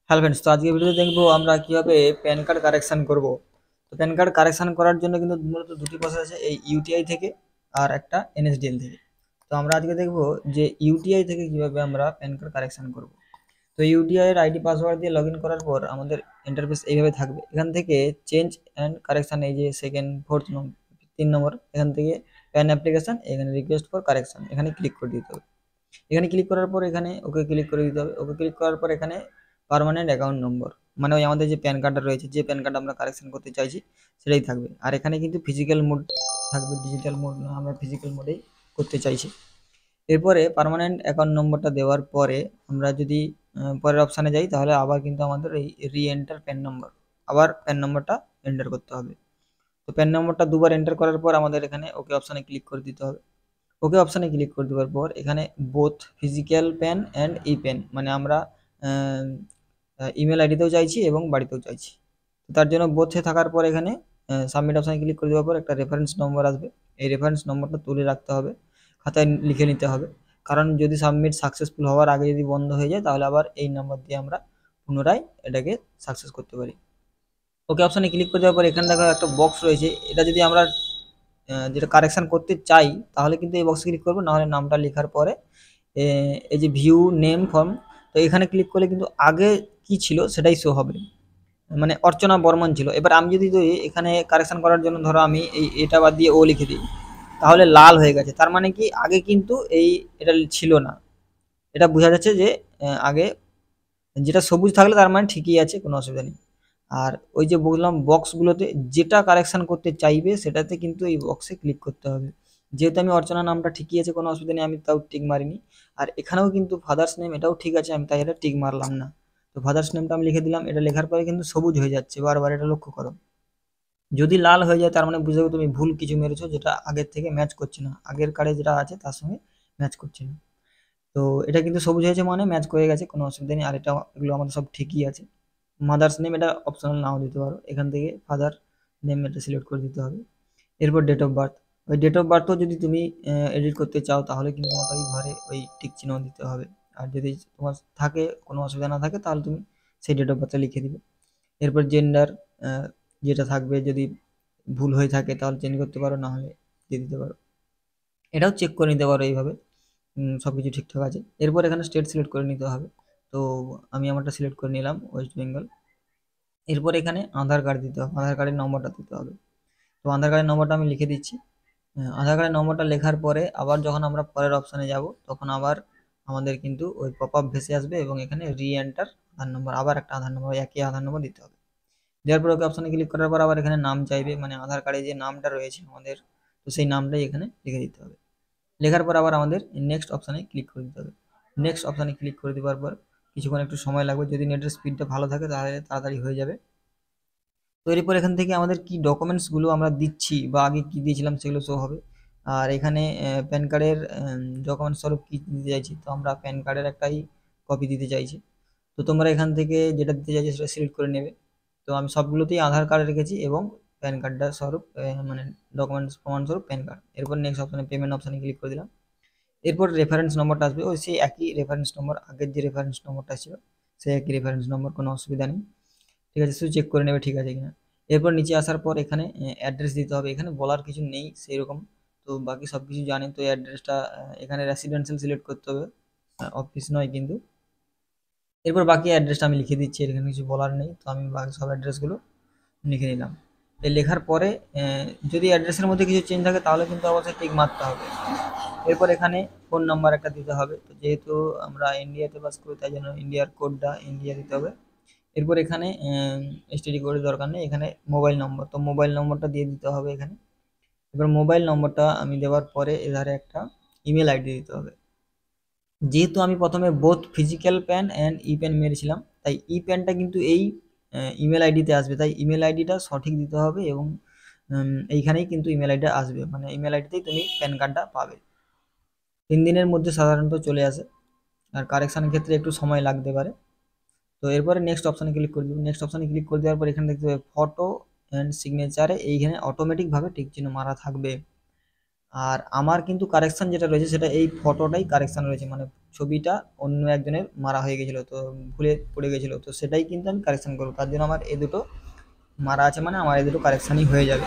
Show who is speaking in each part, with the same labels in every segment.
Speaker 1: Hello friends, তো আজকে ভিডিওতে দেখবো আমরা কিভাবে প্যান কার্ড কারেকশন করব। তো প্যান কার্ড কারেকশন করার জন্য কিন্তু মূলত দুটি প্রসেস আছে, এই ইউটিআই থেকে আর একটা এনএসডিএল থেকে। তো আমরা আজকে দেখবো যে ইউটিআই থেকে কিভাবে আমরা প্যান কার্ড কারেকশন করব। তো ইউটিআই এর আইডি পাসওয়ার্ড দিয়ে লগ ইন করার পর আমাদের ইন্টারফেস এইভাবে থাকবে। এখান থেকে চেঞ্জ অ্যান্ড কারেকশন, এই যে সেকেন্ড ফোর্থ 3 নম্বর, এখান থেকে প্যান অ্যাপ্লিকেশন, এখানে রিকোয়েস্ট ফর কারেকশন, এখানে ক্লিক করে দিতে হবে। এখানে ক্লিক করার পর এখানে ওকে ক্লিক করে দিতে হবে। ওকে ক্লিক করার পর এখানে পার্মানেন্ট অ্যাকাউন্ট নম্বর, মানে ওই আমাদের যে প্যান কার্ডটা রয়েছে, যে প্যান কার্ড আমরা কারেকশন করতে চাইছি সেটাই থাকবে। আর এখানে কিন্তু ফিজিক্যাল মোড থাকবে, ডিজিটাল মোড না, আমরা ফিজিক্যাল মোডেই করতে চাইছি। এরপরে পার্মানেন্ট অ্যাকাউন্ট নম্বরটা দেওয়ার পরে আমরা যদি পরের অপশানে যাই, তাহলে আবার কিন্তু আমাদের এই রি এন্টার প্যান নম্বর, আবার প্যান নম্বরটা এন্টার করতে হবে। তো প্যান নম্বরটা দুবার এন্টার করার পর আমাদের এখানে ওকে অপশানে ক্লিক করে দিতে হবে। ওকে অপশানে ক্লিক করে দেওয়ার পর এখানে both physical pain and e pain, মানে আমরা ইমেল আইডিতেও চাইছি এবং বাড়িতেও চাইছি। তো তার জন্য বোথে থাকার পর এখানে সাবমিট অপশানে ক্লিক করে দেওয়ার পর একটা রেফারেন্স নম্বর আসবে। এই রেফারেন্স নম্বরটা তুলে রাখতে হবে, খাতায় লিখে নিতে হবে, কারণ যদি সাবমিট সাকসেসফুল হওয়ার আগে যদি বন্ধ হয়ে যায়, তাহলে আবার এই নাম্বার দিয়ে আমরা পুনরায় এটাকে সাকসেস করতে পারি। ওকে অপশানে ক্লিক করে দেওয়ার পর এখানে দেখো একটা বক্স রয়েছে, এটা যদি আমরা যেটা কারেকশন করতে চাই তাহলে কিন্তু এই বক্সে ক্লিক করবো, নাহলে নামটা লেখার পরে এই যে ভিউ নেম ফর্ম, তো এখানে ক্লিক করলে কিন্তু আগে কি ছিল সেটাই শো হবে। মানে অর্চনা বর্মন ছিল। এবার আমি যদি এখানে কারেকশন করার জন্য ধরো আমি এটা বাদ দিয়ে ও লিখে দিই, তাহলে লাল হয়ে গেছে, তার মানে কি আগে কিন্তু এটা ছিল না। এটা বোঝা যাচ্ছে যে আগে যেটা সবুজ থাকলে তার মানে ঠিকই আছে, কোনো অসুবিধা নেই। আর ওই যে বললাম বক্সগুলোতে যেটা কারেকশন করতে চাইবে সেটাতে কিন্তু এই বক্সে ক্লিক করতে হবে। যেহেতু আমি অর্চনা নামটা ঠিকই আছে, কোনো অসুবিধা নেই, আমি তাও টিক মারিনি। আর এখানেও কিন্তু ফাদার্স নেম এটাও ঠিক আছে, আমি তাই এটা টিক মারলাম না। তো ফাদার্স নেমটা আমি লিখে দিলাম, এটা লেখার পরে কিন্তু সবুজ হয়ে যাচ্ছে বারবার, এটা লক্ষ্য করো। যদি লাল হয়ে যায় তার মানে বুঝে যাবে তুমি ভুল কিছু মেরেছো, যেটা আগের থেকে ম্যাচ করছে না, আগের কার্ডে যেটা আছে তার সঙ্গে ম্যাচ করছে না। তো এটা কিন্তু সবুজ হয়েছে মানে ম্যাচ করে গেছে, কোনো অসুবিধা নেই। আর এগুলো আমাদের সব ঠিকই আছে। মাদার্স নেম এটা অপশনাল নাও দিতে পারো, এখান থেকে ফাদার নেম এটা সিলেক্ট করে দিতে হবে। এরপর ডেট অফ বার্থ, ওই ডেট অফ বার্থও যদি তুমি এডিট করতে চাও তাহলে কিন্তু তোমাকে ওই ঘরে ওই টিক চিহ্ন দিতে হবে। আর যদি তোমার থাকে, কোনো অসুবিধা না থাকে, তাহলে তুমি সেই ডেট অফ বার্থটা লিখে দিবে। এরপর জেন্ডার যেটা থাকবে, যদি ভুল হয়ে থাকে তাহলে চেঞ্জ করতে পারো, না হলে দিয়ে দিতে পারো। এটাও চেক করে নিতে পারো এইভাবে, সব কিছু ঠিকঠাক আছে। এরপর এখানে স্টেট সিলেক্ট করে নিতে হবে। তো আমি আমারটা সিলেক্ট করে নিলাম, ওয়েস্ট বেঙ্গল। এরপর এখানে আধার কার্ড দিতে হবে, আধার কার্ডের নম্বরটা দিতে হবে। তো আধার কার্ডের নম্বরটা আমি লিখে দিচ্ছি। আধার কার্ডের নম্বরটা লেখার পরে আবার যখন আমরা পরের অপশানে যাব, তখন আবার আমাদের কিন্তু ওই পপ আপ ভেসে আসবে এবং এখানে রি এন্টার আধার নম্বর, আবার একটা আধার নম্বর, একই আধার নম্বর দিতে হবে। দেওয়ার পর ওকে অপশানে ক্লিক করার পর আবার এখানে নাম চাইবে, মানে আধার কার্ডে যে নামটা রয়েছে আমাদের, তো সেই নামটাই এখানে লিখে দিতে হবে। লেখার পর আবার আমাদের নেক্সট অপশানে ক্লিক করে দিতে হবে। নেক্সট অপশানে ক্লিক করে দেওয়ার পর কিছুক্ষণ একটু সময় লাগবে, যদি নেটের স্পিডটা ভালো থাকে তাহলে তাড়াতাড়ি হয়ে যাবে। তো এরপর এখান থেকে আমাদের কি ডকুমেন্টসগুলো আমরা দিচ্ছি বা আগে কি দিয়েছিলাম সেগুলো শো হবে। আর এখানে প্যান কার্ডের ডকুমেন্টস স্বরূপ কী দিতে চাইছি, তো আমরা প্যান কার্ডের একটাই কপি দিতে চাইছি। তো তোমরা এখান থেকে যেটা দিতে চাইছো সেটা সিলেক্ট করে নেবে। তো আমি সবগুলোতেই আধার কার্ড রেখেছি এবং প্যান কার্ডটা স্বরূপ, মানে ডকুমেন্টস প্রমাণস্বরূপ প্যান কার্ড। এরপর নেক্সট অপশানে পেমেন্ট অপশানে ক্লিক করে দিলাম। এরপর রেফারেন্স নম্বরটা আসবে, ওই সেই একই রেফারেন্স নম্বর, আগের যে রেফারেন্স নম্বরটা ছিল সেই একই রেফারেন্স নম্বর, কোনো অসুবিধা নেই। ঠিক আছে, শুধু চেক করে নেবে ঠিক আছে কিনা। এরপর নিচে আসার পর এখানে অ্যাড্রেস দিতে হবে, এখানে বলার কিছু নেই সেই রকম, তো বাকি সব কিছু জানেন। তো অ্যাড্রেসটা এখানে রেসিডেন্সিয়াল সিলেক্ট করতে হবে, অফিস নয় কিন্তু। এরপর বাকি অ্যাড্রেসটা আমি লিখে দিচ্ছি, এখানে কিছু বলার নেই, তো আমি বাকি সব অ্যাড্রেসগুলো লিখে নিলাম। এই লেখার পরে যদি অ্যাড্রেসের মধ্যে কিছু চেঞ্জ থাকে তাহলে কিন্তু অবশ্যই টিক মারতে হবে। এরপর এখানে ফোন নাম্বার একটা দিতে হবে, তো যেহেতু আমরা ইন্ডিয়াতে বাস করি তাই জন্য ইন্ডিয়ার কোডটা ইন্ডিয়া দিতে হবে। এরপর এখানে এসটিডি কোডের দরকার নেই, এখানে মোবাইল নম্বর, তো মোবাইল নম্বরটা দিয়ে দিতে হবে এখানে। এবার মোবাইল নম্বরটা আমি দেওয়ার পরে এধারে একটা ইমেল আইডি দিতে হবে। যেহেতু আমি প্রথমে both physical PAN and e PAN মেরেছিলাম, তাই ই প্যানটা কিন্তু এই ইমেল আইডিতে আসবে, তাই ইমেল আইডিটা সঠিক দিতে হবে এবং এইখানেই কিন্তু ইমেল আইডিটা আসবে, মানে ইমেল আইডিতেই তুমি প্যান কার্ডটা পাবে। 3 দিনের মধ্যে সাধারণত চলে আসে, আর কারেকশানের ক্ষেত্রে একটু সময় লাগতে পারে। তো এরপরে নেক্সট অপশানে ক্লিক করে দেবো। নেক্সট অপশানে ক্লিক করে দেওয়ার পর এখানে দেখতে পাবে ফটো অ্যান্ড সিগনেচারে এইখানে অটোমেটিকভাবে টিক চিহ্ন মারা থাকবে। আর আমার কিন্তু কারেকশান যেটা রয়েছে সেটা এই ফটোটাই কারেকশান রয়েছে, মানে ছবিটা অন্য একজনের মারা হয়ে গেছিলো, তো ভুলে পড়ে গেছিলো, তো সেটাই কিন্তু আমি কারেকশন করবো। তার জন্য আমার এই দুটো মারা আছে, মানে আমার এই দুটো কারেকশানই হয়ে যাবে।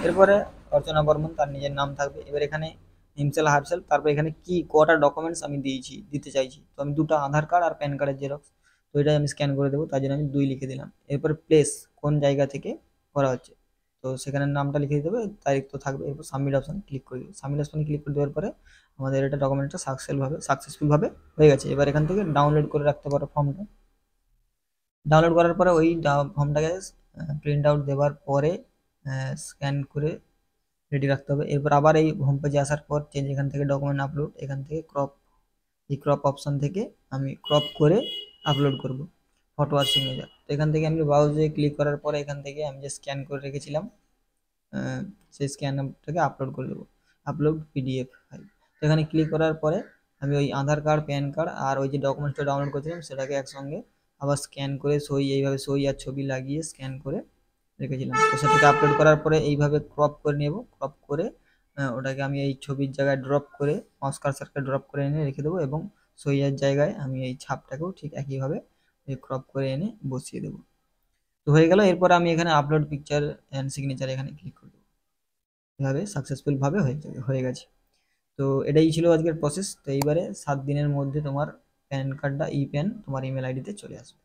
Speaker 1: এরপরে অর্চনা বর্মন, তার নিজের নাম থাকবে। এবার এখানে হিমসেল হার্সেল, তারপর এখানে কি কটা ডকুমেন্টস আমি দিতে চাইছি, তো আমি দুটো আধার কার্ড আর প্যান কার্ডের জেরক্স, তো এটাই আমি স্ক্যান করে দেবো, তার জন্য আমি 2 লিখে দিলাম। এরপর প্লেস, কোন জায়গা থেকে করা হচ্ছে, তো সেখানে নামটা লিখে দিতে হবে, তারিখ তো থাকবে। এরপর সাবমিট অপশন ক্লিক করে দেবো। সাবমিট অপশন ক্লিক করে দেওয়ার পরে আমাদের এটা ডকুমেন্টটা সাকসেসফুলভাবে হয়ে গেছে। এবার এখান থেকে ডাউনলোড করে রাখতে পারো ফর্মটা। ডাউনলোড করার পরে ওই ফর্মটাকে প্রিন্ট আউট দেওয়ার পরে স্ক্যান করে রেডি রাখতে হবে। এরপর আবার এই হোম পেজে আসার পর চেঞ্জ, এখান থেকে ডকুমেন্ট আপলোড, এখান থেকে ক্রপ, এই ক্রপ অপশন থেকে আমি ক্রপ করে আপলোড করব ফটো আর সিগনেচার। তো এখান থেকে আমি ব্রাউজে ক্লিক করার পরে এখান থেকে আমি যে স্ক্যান করে রেখেছিলাম সেই স্ক্যানটাকে আপলোড করে দেবো, আপলোড পিডিএফ ফাইল। তো এখানে ক্লিক করার পরে আমি ওই আধার কার্ড, প্যান কার্ড আর ওই যে ডকুমেন্টসটা ডাউনলোড করেছিলাম সেটাকে একসঙ্গে আবার স্ক্যান করে এইভাবে সই আর ছবি লাগিয়ে স্ক্যান করে রেখেছিলাম। তো সেটাকে আপলোড করার পরে এইভাবে ক্রপ করে নেব, ক্রপ করে ওটাকে আমি এই ছবির জায়গায় ড্রপ করে মাউস কার্সারকে ড্রপ করে এনে রেখে দেবো, এবং সইয়ের জায়গায় আমি এই ছাপটাকেও ঠিক একইভাবে ক্রপ করে এনে বসিয়ে দেবো। তো হয়ে গেল। এরপর আমি এখানে আপলোড পিকচার অ্যান্ড সিগনেচার এখানে ক্লিক করে দেবো। এভাবে সাকসেসফুলভাবে হয়ে গেছে। তো এটাই ছিল আজকের প্রসেস। তো এইবারে 7 দিনের মধ্যে তোমার প্যান কার্ডটা, ই প্যান তোমার ইমেল আইডিতে চলে আসবে।